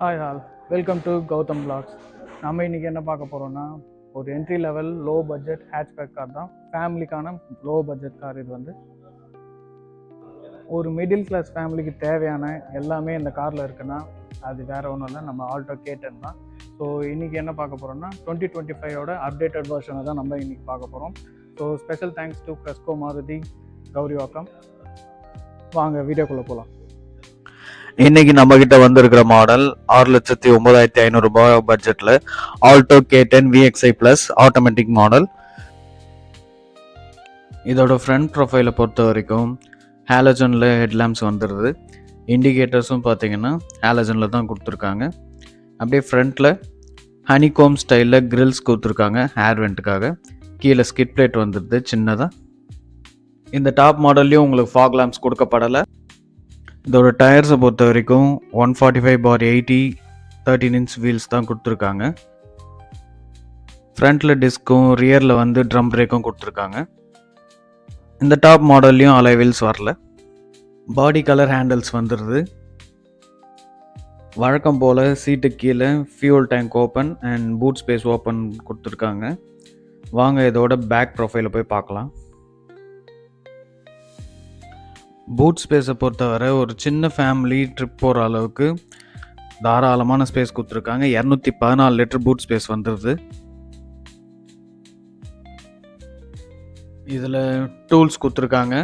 Hi all, welcome to Gautham blogs. நம்ம இன்றைக்கி என்ன பார்க்க போகிறோம்னா, ஒரு entry level low budget hatchback car தான். ஃபேமிலிக்கான லோ பட்ஜெட் கார் இது வந்து. ஒரு மிடில் கிளாஸ் ஃபேமிலிக்கு தேவையான எல்லாமே இந்த காரில் இருக்குன்னா அது வேறு ஒன்றும் இல்லை, நம்ம ஆல்டோ K10 தான். ஸோ இன்றைக்கி என்ன பார்க்க போகிறோம்னா 2025 அப்டேட்டட் வெர்ஷனை தான் நம்ம இன்றைக்கி பார்க்க போகிறோம். So special thanks to Cresco Maruti Gowrivakkam. வாங்க வீடியோக்குள்ளே போகலாம். இன்னைக்கு நம்ம கிட்ட வந்திருக்கிற மாடல் 6,09,500 ரூபாய் பட்ஜெட்ல Alto K10 VXI plus automatic model. இதோட ஃப்ரண்ட் ப்ரொஃபைலை பொறுத்த வரைக்கும் ஹாலஜனில் ஹெட்லாம்ப்ஸ் வந்துடுது. இண்டிகேட்டர்ஸும் பார்த்தீங்கன்னா ஹாலஜனில் தான் கொடுத்துருக்காங்க. அப்படியே ஃப்ரண்ட்டில் ஹனிகோம் ஸ்டைலில் கிரில்ஸ் கொடுத்துருக்காங்க ஹேர் வெண்ட்டுக்காக. கீழே ஸ்கிட் பிளேட் வந்துடுது சின்னதாக. இந்த டாப் மாடல்லையும் உங்களுக்கு ஃபாக் லேம்ப்ஸ் கொடுக்கப்படலை. இதோட டயர்ஸை பொறுத்த வரைக்கும் 145/80 13 inch வீல்ஸ் தான் கொடுத்துருக்காங்க. ஃப்ரண்ட்டில் டிஸ்க்கும் ரியரில் வந்து ட்ரம் பிரேக்கும் கொடுத்துருக்காங்க. இந்த டாப் மாடல்லையும் அலாய் வீல்ஸ் வரல. பாடி கலர் ஹேண்டில்ஸ் வந்துடுது. வழக்கம் போல் சீட்டு கீழே fuel tank open and boot space open கொடுத்துருக்காங்க. வாங்க இதோட பேக் ப்ரொஃபைலை போய் பார்க்கலாம். பூட் ஸ்பேஸை பொறுத்தவரை ஒரு சின்ன ஃபேமிலி ட்ரிப் போகிற அளவுக்கு தாராளமான ஸ்பேஸ் கொடுத்துருக்காங்க. 214 லிட்டர் பூட் ஸ்பேஸ் வந்துடுது. இதில் டூல்ஸ் கொடுத்துருக்காங்க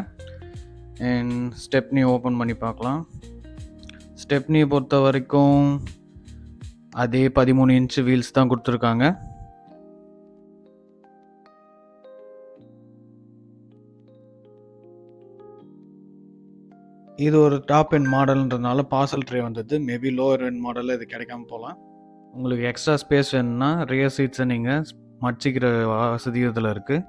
அண்ட் ஸ்டெப்னி ஓப்பன் பண்ணி பார்க்கலாம். ஸ்டெப்னியை பொறுத்த வரைக்கும் அதே 13 inch வீல்ஸ் தான் கொடுத்துருக்காங்க. இது ஒரு டாப் எண்ட் மாடல்ன்றதுனால பார்சல் ட்ரே வந்தது. மேபி லோவர் எண்ட் மாடலில் இது கிடைக்காம போகலாம். உங்களுக்கு எக்ஸ்ட்ரா ஸ்பேஸ் வேணும்னா ரியர் சீட்ஸை நீங்கள் மடிச்சிக்கிற வசதி இதில் இருக்குது.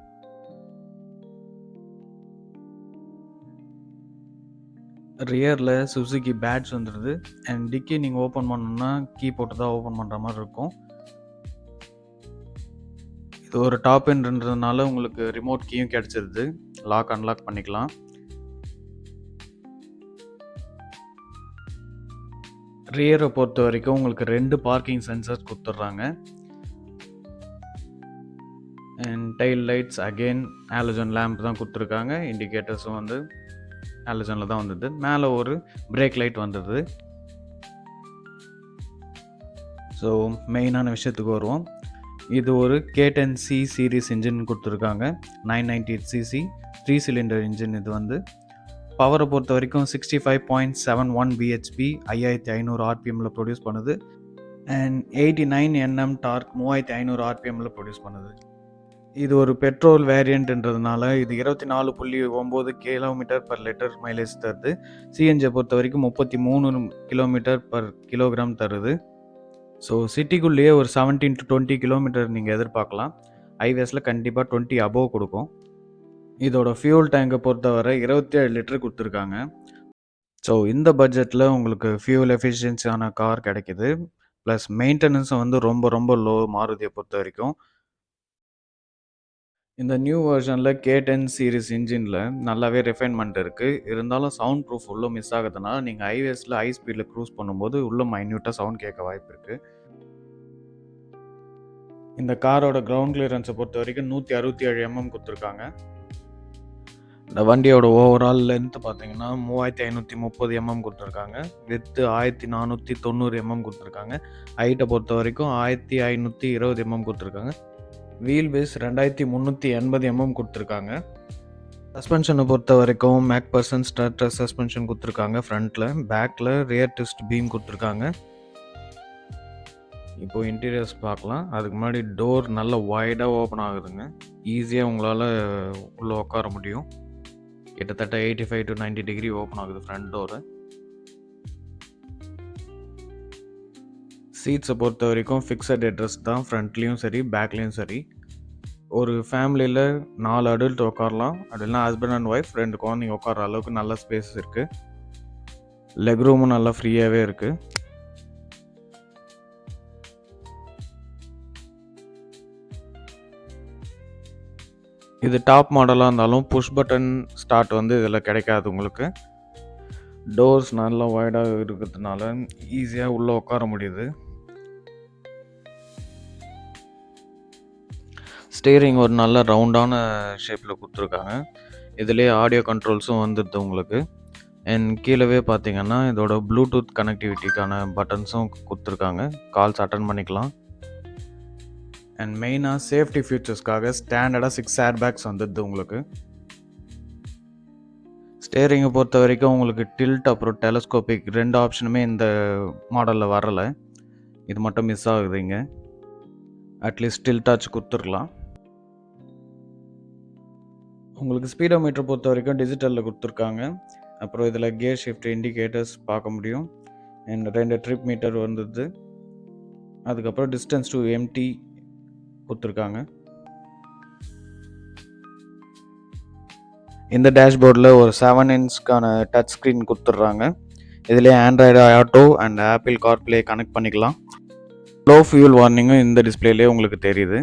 ரியரில் சுசுகி பேட்ச் வந்துடுது அண்ட் டிக்கி நீங்கள் ஓப்பன் பண்ணணுன்னா கீ போட்டு தான் ஓப்பன் பண்ணுற மாதிரி இருக்கும். இது ஒரு டாப் எண்ட்ன்றதுனால உங்களுக்கு ரிமோட் கீயும் கிடச்சிருது. லாக் அன்லாக் பண்ணிக்கலாம். ரியரை பொறுத்த வரைக்கும் உங்களுக்கு 2 பார்க்கிங் சென்சர்ஸ் கொடுத்துட்றாங்க. And tail lights again halogen lamp தான் கொடுத்துருக்காங்க. இண்டிகேட்டர்ஸும் வந்து ஹாலஜனில் தான் வந்தது. மேலே ஒரு பிரேக் லைட் வந்தது. ஸோ மெயினான விஷயத்துக்கு வருவோம். இது ஒரு K10C சீரீஸ் இன்ஜின் கொடுத்துருக்காங்க. 998cc 3 cylinder engine. இது வந்து பவரை பொறுத்த வரைக்கும் 65.71 bhp 5500 RPMல ப்ரொடியூஸ் பண்ணுது. அண்ட் 89 Nm டார்க் 3500 RPMல ப்ரொடியூஸ் பண்ணுது. இது ஒரு பெட்ரோல் வேரியண்ட்ன்றதுனால இது 24.9 km/லிட்டர் மைலேஜ் தருது. சிஎன்ஜியை பொறுத்த வரைக்கும் 33 km/kg தருது. ஸோ சிட்டிக்குள்ளேயே ஒரு 17 to 20 km நீங்கள் எதிர்பார்க்கலாம். ஹைவேஸில் கண்டிப்பாக 20 above கொடுக்கும். இதோட ஃபியூல் டேங்கை பொறுத்தவரை 27 லிட்டர் கொடுத்துருக்காங்க. ஸோ இந்த பட்ஜெட்டில் உங்களுக்கு ஃபியூல் எஃபிஷியன்சியான கார் கிடைக்கிது. ப்ளஸ் மெயின்டெனன்ஸும் வந்து ரொம்ப லோ மாருதியை பொறுத்த வரைக்கும். இந்த நியூ வெர்ஷனில் K10 சீரிஸ் இன்ஜினில் நல்லாவே ரிஃபைன்மெண்ட் இருக்குது. இருந்தாலும் சவுண்ட் ப்ரூஃப் உள்ளே மிஸ் ஆகுதுனால நீங்கள் ஹைவேஸில் ஹை ஸ்பீடில் க்ரூஸ் பண்ணும்போது உள்ளே மைன்யூட்டாக சவுண்ட் கேட்க வாய்ப்பு இருக்குது. இந்த காரோட கிரவுண்ட் கிளியரன்ஸை பொறுத்த வரைக்கும் 167 mm கொடுத்துருக்காங்க. இந்த வண்டியோட ஓவரால் லென்த் பார்த்தீங்கன்னா 3530 mm கொடுத்துருக்காங்க. வித்து 1490 mm கொடுத்துருக்காங்க. ஹைட்டை பொறுத்த வரைக்கும் 1520 mm கொடுத்துருக்காங்க. வீல் பேஸ் 2380 mm கொடுத்துருக்காங்க. சஸ்பென்ஷனை பொறுத்த வரைக்கும் மேக்பர்சன் ஸ்டார்டர் சஸ்பென்ஷன் கொடுத்துருக்காங்க. ஃப்ரண்ட்டில், பேக்கில் ரியர் ட்விஸ்ட் பீம் கொடுத்துருக்காங்க. இப்போது இன்டீரியர்ஸ் பார்க்கலாம். அதுக்கு முன்னாடி டோர் நல்லா வைடாக ஓப்பன் ஆகுதுங்க. ஈஸியாக உங்களால் உள்ளே உட்கார முடியும். கிட்டத்தட்ட 85 to 90 degree ஓப்பன் ஆகுது ஃப்ரண்ட் டோரு. சீட்ஸை பொறுத்த வரைக்கும் ஃபிக்ஸட் ஹெட்ரெஸ் தான் ஃப்ரண்ட்லேயும் சரி பேக்லேயும் சரி. ஒரு ஃபேமிலியில் 4 அடல்ட் உட்காரலாம். அப்படின்னா ஹஸ்பண்ட் அண்ட் ஒய்ஃப் 2 குழந்தைங்க உட்கார அளவுக்கு நல்ல ஸ்பேஸ் இருக்குது. லெக் ரூமும் நல்லா ஃப்ரீயாகவே இருக்குது. இது டாப் மாடலாக இருந்தாலும் புஷ் பட்டன் ஸ்டார்ட் வந்து இதில் கிடைக்காது உங்களுக்கு. டோர்ஸ் நல்லா வைடாக இருக்கிறதுனால ஈஸியாக உள்ளே உட்கார முடியுது. ஸ்டீரிங் ஒரு நல்ல ரவுண்டான ஷேப்பில் கொடுத்துருக்காங்க. இதுலேயே ஆடியோ கண்ட்ரோல்ஸும் வந்துடுது உங்களுக்கு. அண்ட் கீழவே பார்த்தீங்கன்னா இதோட ப்ளூடூத் கனெக்டிவிட்டிக்கான பட்டன்ஸும் கொடுத்துருக்காங்க. கால்ஸ் அட்டன் பண்ணிக்கலாம். அண்ட் மெயினாக சேஃப்டி ஃபீச்சர்ஸ்க்காக ஸ்டாண்டர்டாக 6 ஏர் பேக்ஸ் வந்துடுது உங்களுக்கு. ஸ்டேரிங்கை பொறுத்த வரைக்கும் உங்களுக்கு டில்ட் அப்புறம் டெலஸ்கோபிக் 2 ஆப்ஷனுமே இந்த மாடலில் வரலை. இது மட்டும் மிஸ் ஆகுது இங்கே. அட்லீஸ்ட் டில்டாச்சு கொடுத்துருக்கலாம். உங்களுக்கு ஸ்பீடோமீட்டர் பொறுத்த வரைக்கும் டிஜிட்டலில் கொடுத்துருக்காங்க. அப்புறம் இதில் கியர் ஷிஃப்ட் இண்டிகேட்டர்ஸ் பார்க்க முடியும். அண்ட் 2 ட்ரிப் மீட்டர் வந்துடுது. அதுக்கப்புறம் டிஸ்டன்ஸ் டு எம்டி கொடுத்துருக்காங்க. இந்த டேஷ்போர்டில் ஒரு 7 இன்ச்க்கான டச் ஸ்க்ரீன் கொடுத்துட்றாங்க. இதிலே Android auto and apple CarPlay connect பண்ணிக்கலாம். லோ ஃபியூல் வார்னிங்கும் இந்த டிஸ்பிளேலேயே உங்களுக்கு தெரியுது.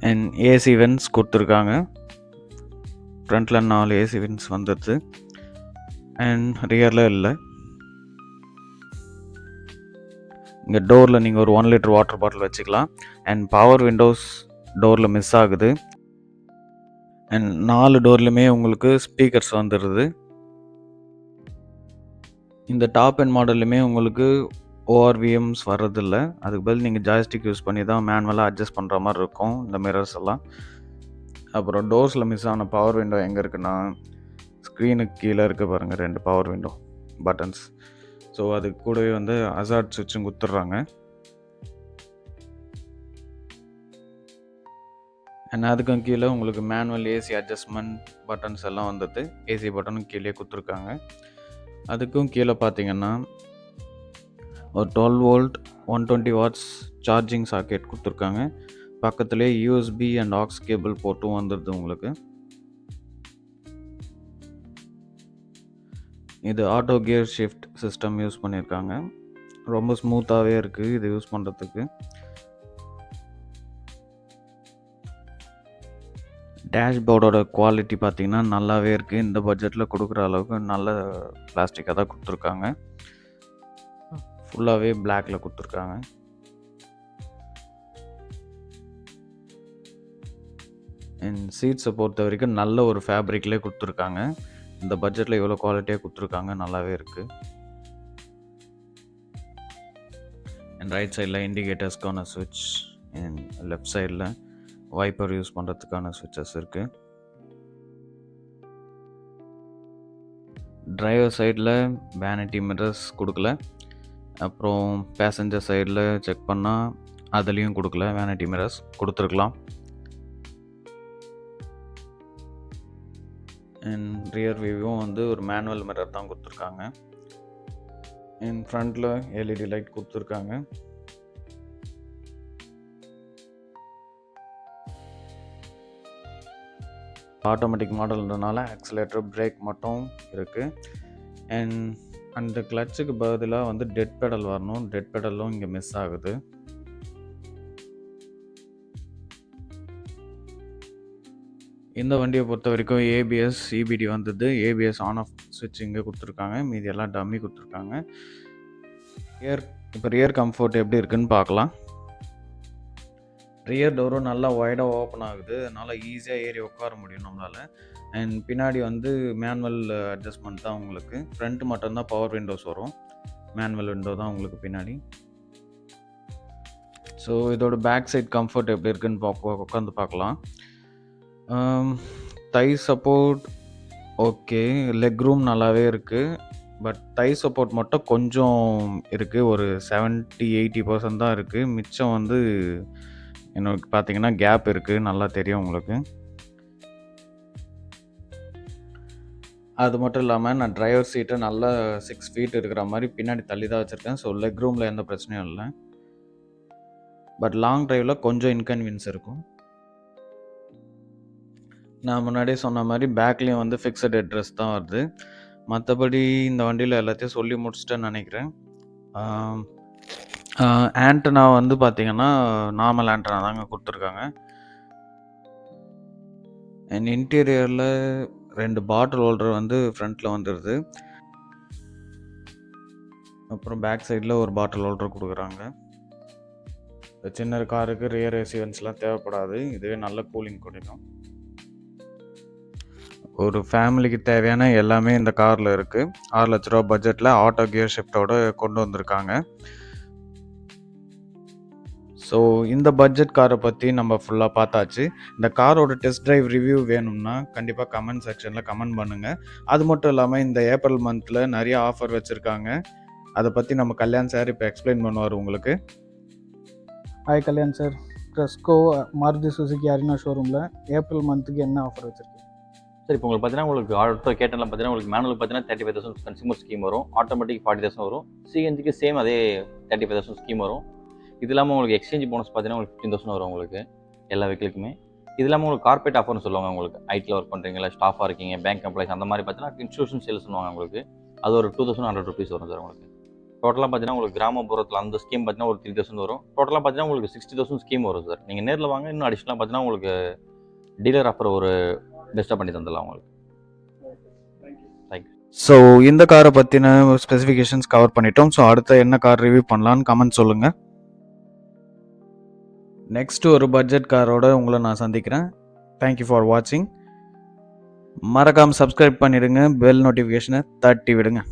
அண்ட் ஏசி வென்ட்ஸ் கொடுத்துருக்காங்க. ஃப்ரண்ட்டில் 4 ஏசி வென்ட்ஸ் வந்துடுது. அண்ட் ரியரில் இல்லை. இங்கே டோரில் நீங்கள் ஒரு 1 லிட்டர் வாட்டர் பாட்டில் வச்சுக்கலாம். அண்ட் பவர் விண்டோஸ் டோரில் மிஸ் ஆகுது. அண்ட் 4 டோர்லையுமே உங்களுக்கு ஸ்பீக்கர்ஸ் வந்துடுது. இந்த டாப் அண்ட் மாடல்லையுமே உங்களுக்கு ஓஆர்விஎம்ஸ் வர்றதில்ல. அதுக்கு பதில் நீங்கள் ஜாய்ஸ்டிக் யூஸ் பண்ணி தான் மேனுவலாக அட்ஜஸ்ட் பண்ணுற மாதிரி இருக்கும் இந்த மிரர்ஸ் எல்லாம். அப்புறம் டோர்ஸில் மிஸ் ஆன பவர் விண்டோ எங்கே இருக்குன்னா ஸ்க்ரீனுக்கு கீழே இருக்க பாருங்கள் 2 பவர் விண்டோ பட்டன்ஸ். ஸோ அது கூடவே வந்து அசார்ட் சுவிட்சும் கொடுத்துட்றாங்க. அண்ட் அதுக்கும் கீழே உங்களுக்கு மேனுவல் ஏசி அட்ஜஸ்ட்மெண்ட் பட்டன்ஸ் எல்லாம் வந்துடுது. ஏசி பட்டனும் கீழே கொடுத்துருக்காங்க. அதுக்கும் கீழே பார்த்தீங்கன்னா ஒரு 12 வோல்ட் 120 வாட்ஸ் சார்ஜிங் சாக்கெட் கொடுத்துருக்காங்க. பக்கத்துலேயே யூஎஸ்பி அண்ட் ஆக்ஸ் கேபிள் போர்ட்டும் வந்துடுது உங்களுக்கு. இது auto gear shift system use பண்ணியிருக்காங்க. ரொம்ப ஸ்மூத்தாகவே இருக்குது இது யூஸ் பண்ணுறதுக்கு. டேஷ்போர்டோட குவாலிட்டி பார்த்திங்கன்னா நல்லாவே இருக்குது. இந்த பட்ஜெட்டில் கொடுக்குற அளவுக்கு நல்ல பிளாஸ்டிக்காக தான் கொடுத்துருக்காங்க. ஃபுல்லாகவே பிளாக்கில் கொடுத்துருக்காங்க. அண்ட் சீட்ஸை பொறுத்த வரைக்கும் நல்ல ஒரு ஃபேப்ரிக்லேயே கொடுத்துருக்காங்க. இந்த பட்ஜெட்டில் எவ்வளோ குவாலிட்டியாக கொடுத்துருக்காங்க, நல்லாவே இருக்குது. அண்ட் ரைட் சைடில் இண்டிகேட்டர்ஸ்க்கான சுவிட்ச், அண்ட் லெஃப்ட் சைடில் வைப்பர் யூஸ் பண்ணுறதுக்கான சுவிட்சஸ் இருக்குது. டிரைவர் சைடில் வேனிட்டி மிரர்ஸ் கொடுக்கல. அப்புறம் பேசஞ்சர் சைடில் செக் பண்ணால் அதுலேயும் கொடுக்கல. வேனிட்டி மிரர்ஸ் கொடுத்துருக்கலாம். அண்ட் ரியர் வியூவும் வந்து ஒரு மேனுவல் மிரர் தான் கொடுத்துருக்காங்க. அண்ட் ஃப்ரண்ட்டில் எல்இடி லைட் கொடுத்துருக்காங்க. ஆட்டோமேட்டிக் மாடல்ன்றனால ஆக்சிலேட்டர் பிரேக் மட்டும் இருக்குது. அண்ட் அந்த கிளச்சுக்கு பதிலாக வந்து டெட் பெடல் வரணும். டெட் பெடலும் இங்கே மிஸ் ஆகுது. இந்த வண்டியை பொறுத்த வரைக்கும் ஏபிஎஸ் சிபிடி வந்தது. ஏபிஎஸ் ஆன் ஆஃப் சுவிட்ச் இங்கே கொடுத்துருக்காங்க. மீதி எல்லாம் டம்மி கொடுத்துருக்காங்க. இப்போ ரியர் கம்ஃபர்ட் எப்படி இருக்குன்னு பார்க்கலாம். ரியர் டோரும் நல்லா வைடாக ஓப்பன் ஆகுது. அதனால் ஈஸியாக ஏறி உட்கார முடியும் நம்மளால். அண்ட் பின்னாடி வந்து மேனுவல் அட்ஜஸ்ட்மெண்ட் தான் உங்களுக்கு. ஃப்ரண்ட் மட்டும்தான் பவர் விண்டோஸ் வரும். மேனுவல் விண்டோ தான் உங்களுக்கு பின்னாடி. ஸோ இதோட பேக் சைட் கம்ஃபர்ட் எப்படி இருக்குன்னு உட்காந்து பார்க்கலாம். தை சப்போர்ட் ஓகே, லெக் ரூம் நல்லாவே இருக்குது. பட் தை சப்போர்ட் மட்டும் கொஞ்சம் இருக்குது. ஒரு 70-80% தான் இருக்குது. மிச்சம் வந்து எனக்கு பார்த்தீங்கன்னா கேப் இருக்குது, நல்லா தெரியும் உங்களுக்கு. அது மட்டும் இல்லாமல் நான் டிரைவர் சீட்டை நல்லா 6 ஃபீட் இருக்கிற மாதிரி பின்னாடி தள்ளி தான் வச்சுருக்கேன். ஸோ லெக் ரூமில் எந்த பிரச்சனையும் இல்லை. பட் லாங் டிரைவில் கொஞ்சம் இன்கன்வீனியன்ஸ் இருக்கும். நான் முன்னாடியே சொன்ன மாதிரி பேக்லேயும் வந்து ஃபிக்ஸட் ஹெட்ரெஸ்ட் தான் வருது. மற்றபடி இந்த வண்டியில் எல்லாத்தையும் சொல்லி முடிச்சிட்டேன்னு நினைக்கிறேன். ஆண்டனா வந்து பார்த்தீங்கன்னா நார்மல் ஆண்டனா தாங்க கொடுத்துருக்காங்க. அண்ட் இன்டீரியரில் 2 பாட்டில் ஹோல்டர் வந்து ஃப்ரண்ட்டில் வந்துடுது. அப்புறம் பேக் சைடில் ஒரு பாட்டில் ஹோல்டர் கொடுக்குறாங்க. இந்த சின்ன காருக்கு ரியர் ஏசி வென்ட்ஸ்லாம் தேவைப்படாது. இதுவே நல்ல கூலிங் கொடுக்கும். ஒரு ஃபேமிலிக்கு தேவையான எல்லாமே இந்த காரில் இருக்குது. 6 லட்ச ரூபா பட்ஜெட்டில் ஆட்டோ கியர் ஷிஃப்ட்டோட கொண்டு வந்திருக்காங்க. ஸோ இந்த பட்ஜெட் காரை பற்றி நம்ம ஃபுல்லாக பார்த்தாச்சு. இந்த காரோட டெஸ்ட் ட்ரைவ் ரிவ்யூ வேணும்னா கண்டிப்பாக கமெண்ட் செக்ஷனில் கமெண்ட் பண்ணுங்கள். அது மட்டும் இல்லாமல் இந்த ஏப்ரல் மந்தில் நிறைய ஆஃபர் வச்சுருக்காங்க. அதை பற்றி நம்ம கல்யாண் சார் இப்போ எக்ஸ்பிளைன் பண்ணுவார் உங்களுக்கு. Hi Kalyan sir, Cresco Maruti Suzuki Arena ஷோரூமில் ஏப்ரல் மந்த்துக்கு என்ன ஆஃபர் வச்சுருக்கீங்க? சார் இப்போ உங்களுக்கு பார்த்தீங்கன்னா உங்களுக்கு ஆட்டோ கேட்டனில் பார்த்தீங்கன்னா உங்களுக்கு மேனுவல் பார்த்தீங்கன்னா 35,000 கன்சியூமர் ஸ்கீம் வரும். ஆட்டோமேட்டிக் 40,000 வரும். சிஎன்ஜிக்கு சேம் அதே 35,000 ஸ்கீம் வரும். இது இல்லாமல் உங்களுக்கு எக்ஸ்சேஞ்ச் போனஸ் பார்த்தீங்கன்னா உங்களுக்கு 15,000 வரும் உங்களுக்கு எல்லா வெஹிக்கிளுக்குமே. இது இல்லாமல் உங்களுக்கு கார்பரேட் ஆஃபர்னு சொல்லுவாங்க. உங்களுக்கு ஐடியில் ஒர்க் பண்ணுறீங்களா, ஸ்டாஃபாக இருக்கீங்க, பேங்க் எம்ப்ளாய்ஸ் அந்த மாதிரி பார்த்தீங்கன்னா இன்சூரன்ஸ் சேல்ஸ் பண்ணுவாங்க உங்களுக்கு. அது ஒரு 2,100 rupees வரும் சார் உங்களுக்கு. டோட்டலாக பார்த்தீங்கன்னா உங்களுக்கு கிராமப்புறத்தில் அந்த ஸ்கீம் பார்த்தீங்கன்னா ஒரு 3,000 வரும். டோட்டலாக பார்த்தீங்கன்னா உங்களுக்கு 60,000 ஸ்கீம் வரும் சார். நீங்கள் நேரில் வாங்க, இன்னும் அடிஷ்னலாக பார்த்தீங்கன்னா உங்களுக்கு டீலர் ஆஃபர் ஒரு பெஸ்ட்டாக பண்ணி தந்துடலாம் உங்களுக்கு. ஸோ இந்த காரை பற்றின ஸ்பெசிஃபிகேஷன்ஸ் கவர் பண்ணிட்டோம். ஸோ அடுத்த என்ன கார் ரிவ்யூ பண்ணலான்னு கமெண்ட் சொல்லுங்கள். நெக்ஸ்ட்டு ஒரு பட்ஜெட் காரோட உங்களை நான் சந்திக்கிறேன். தேங்க்யூ ஃபார் வாட்சிங். மறக்காமல் சப்ஸ்கிரைப் பண்ணிவிடுங்க. பெல் நோட்டிஃபிகேஷனை தட்டி விடுங்க.